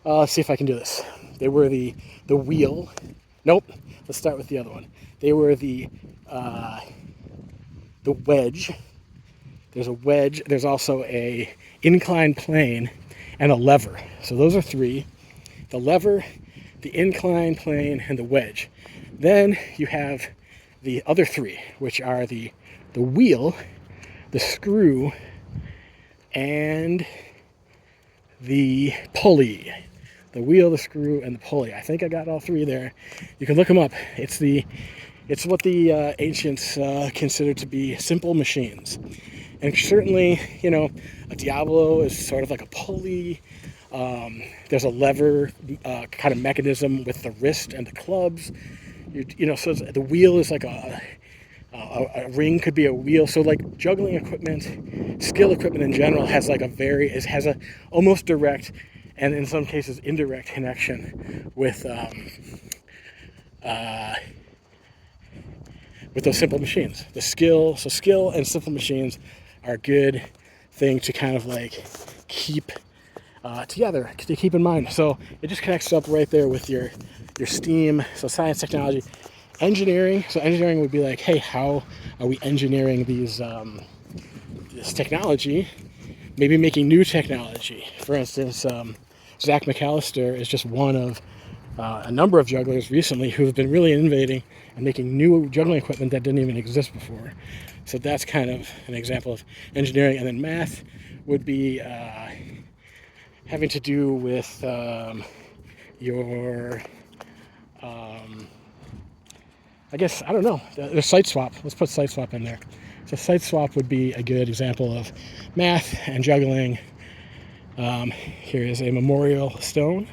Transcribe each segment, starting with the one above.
Let's see if I can do this. They were the wheel. Nope. Let's start with the other one. They were the wedge. There's a wedge. There's also a inclined plane and a lever. So those are three. The lever, the inclined plane, and the wedge. Then you have the other three, which are the wheel, the screw, and the pulley. The wheel, the screw, and the pulley. I think I got all three there. You can look them up. It's what the ancients considered to be simple machines. And certainly, a Diablo is sort of like a pulley. There's a lever kind of mechanism with the wrist and the clubs. So the wheel is like a ring could be a wheel. So like juggling equipment, skill equipment in general has like has a almost direct and in some cases indirect connection with those simple machines. Skill and simple machines are a good thing to kind of like keep together, to keep in mind. So it just connects up right there with your STEAM, so science, technology, engineering. So engineering would be like, hey, how are we engineering this technology? Maybe making new technology. For instance, Zach McAllister is just one of a number of jugglers recently who have been really innovating and making new juggling equipment that didn't even exist before. So that's kind of an example of engineering. And then math would be having to do with your, I guess, I don't know, the site swap. Let's put site swap in there. So site swap would be a good example of math and juggling. Here is a memorial stone.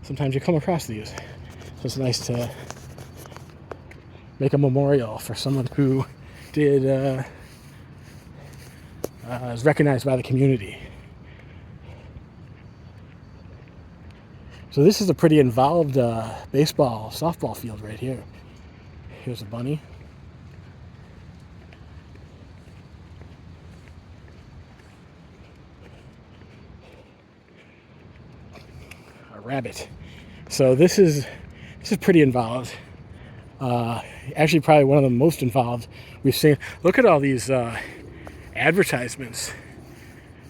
Sometimes you come across these. So it's nice to make a memorial for someone who is recognized by the community. So this is a pretty involved baseball, softball field right here. Here's a bunny. A rabbit. So this is pretty involved. Actually, probably one of the most involved we've seen. Look at all these advertisements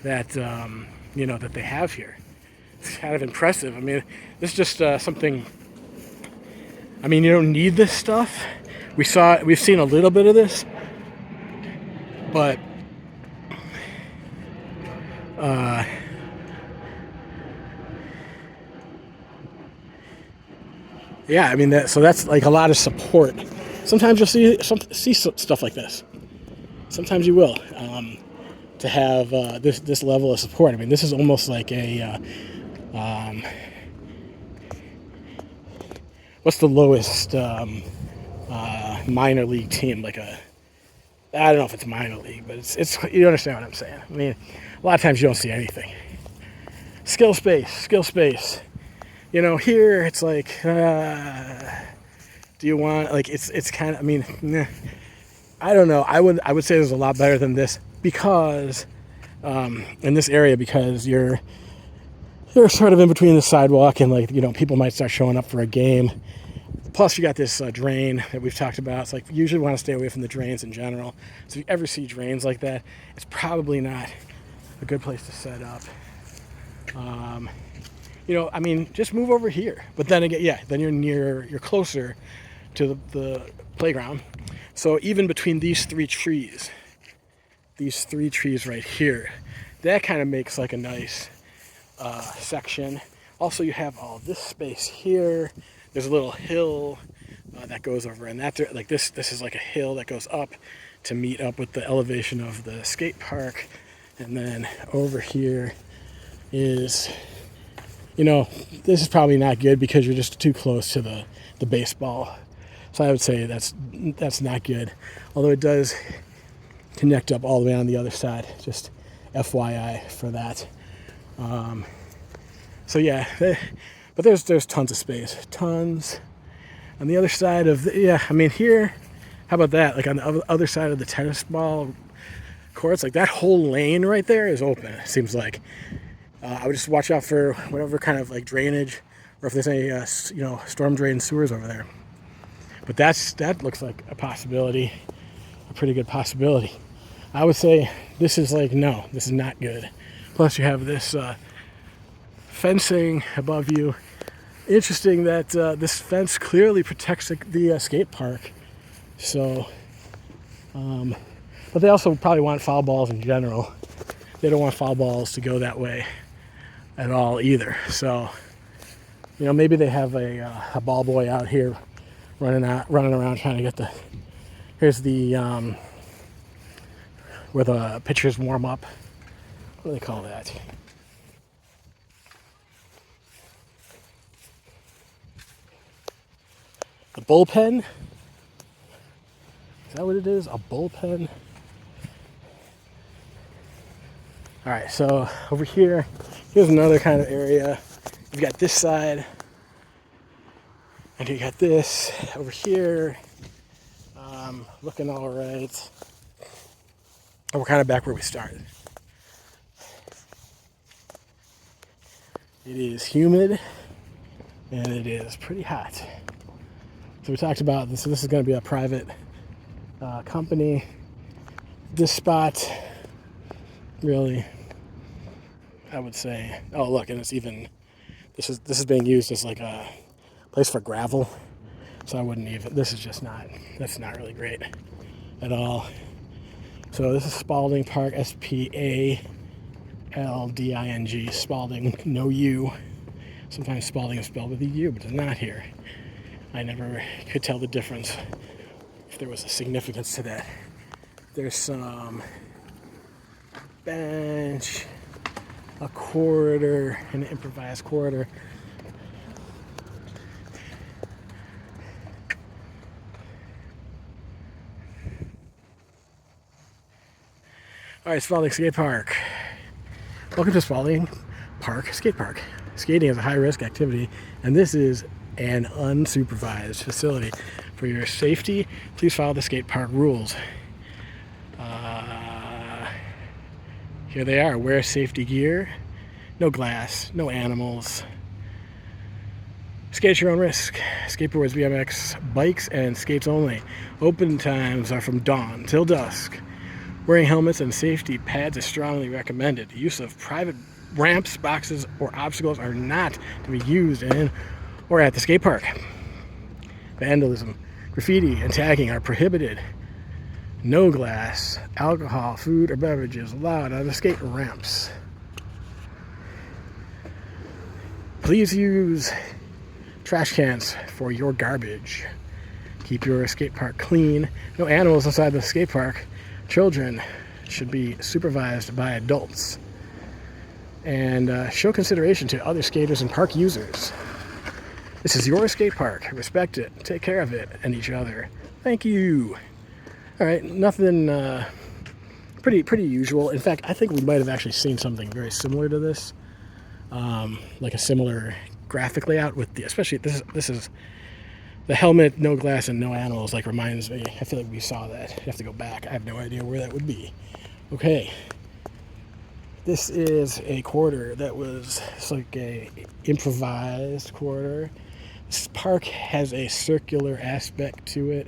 that that they have here. It's kind of impressive. I mean, this is just something. I mean, you don't need this stuff. We've seen a little bit of this, but yeah, I mean that's like a lot of support. Sometimes you'll see stuff like this. Sometimes you will to have this level of support. I mean, this is almost like a what's the lowest minor league team? Like I don't know if it's minor league, but it's you understand what I'm saying. I mean, a lot of times you don't see anything. Skill space. Here it's like, do you want, like, it's kind of, I mean, nah, I don't know. I would say there's a lot better than this because, in this area, because you're sort of in between the sidewalk and like, people might start showing up for a game. Plus you got this drain that we've talked about. It's like, you usually want to stay away from the drains in general. So if you ever see drains like that, it's probably not a good place to set up. I mean, just move over here. But then again, yeah, then you're closer to the playground. So even between these three trees right here, that kind of makes like a nice section. Also, you have all this space here. There's a little hill that goes over, and like this is like a hill that goes up to meet up with the elevation of the skate park. And then over here is, this is probably not good because you're just too close to the baseball. So I would say that's not good. Although it does connect up all the way on the other side. Just FYI for that. So yeah, but there's tons of space. Tons. On the other side of I mean here, how about that? Like on the other side of the tennis ball courts, like that whole lane right there is open, it seems like. I would just watch out for whatever kind of like drainage, or if there's any storm drain sewers over there. But that looks like a possibility, a pretty good possibility. I would say this is like, no, this is not good. Plus you have this fencing above you. Interesting that this fence clearly protects the skate park. So, but they also probably want foul balls in general. They don't want foul balls to go that way at all either. So, maybe they have a ball boy out here running around trying to get the. Here's the where the pitchers warm up. What do they call that? The bullpen? Is that what it is? A bullpen? All right, so over here, here's another kind of area. You've got this side, and you got this over here, looking all right. And we're kind of back where we started. It is humid, and it is pretty hot. So we talked about this. So this is going to be a private company. This spot, really, I would say. Oh, look, and it's even. This is being used as like a place for gravel. So I wouldn't even. This is just not. That's not really great at all. So this is Spalding Park, Spalding, Spalding, no U. Sometimes Spalding is spelled with a U, but it's not here. I never could tell the difference, if there was a significance to that. There's some bench, a corridor, an improvised corridor. All right, Spalding Skate Park. Welcome to Spalding Park Skate Park. Skating is a high-risk activity, and this is an unsupervised facility. For your safety, please follow the skate park rules. Here they are. Wear safety gear. No glass. No animals. Skate at your own risk. Skateboards, BMX, bikes, and skates only. Open times are from dawn till dusk. Wearing helmets and safety pads is strongly recommended. Use of private ramps, boxes, or obstacles are not to be used in or at the skate park. Vandalism, graffiti, and tagging are prohibited. No glass, alcohol, food, or beverages allowed on the skate ramps. Please use trash cans for your garbage. Keep your skate park clean. No animals inside the skate park. Children should be supervised by adults. And show consideration to other skaters and park users. This is your skate park. Respect it. Take care of it and each other. Thank you. All right, nothing pretty usual. In fact, I think we might have actually seen something very similar to this, like a similar graphic layout with the, especially this is the helmet, no glass, and no animals. Like reminds me. I feel like we saw that. You have to go back. I have no idea where that would be. Okay. This is a corridor that was, it's like a improvised corridor. This park has a circular aspect to it.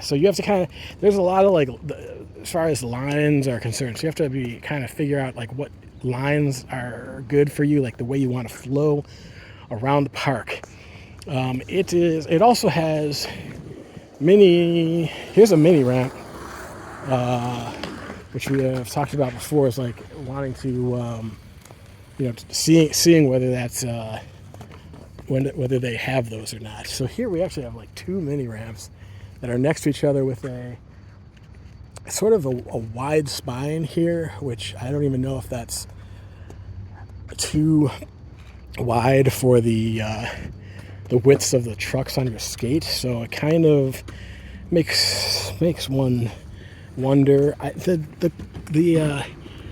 So you have to kind of, there's a lot of like, as far as lines are concerned, so you have to be kind of figure out like what lines are good for you, like the way you want to flow around the park. It also has here's a mini ramp, which we have talked about before, is like wanting to, seeing whether that's, whether they have those or not. So here we actually have like two mini ramps that are next to each other with a sort of a wide spine here, which I don't even know if that's too wide for the widths of the trucks on your skate. So it kind of makes one wonder.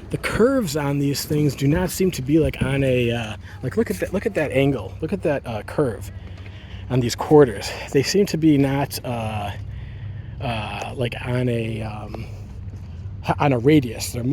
The curves on these things do not seem to be like on a like look at that angle. Look at that curve on these quarters. They seem to be not like on a radius. They're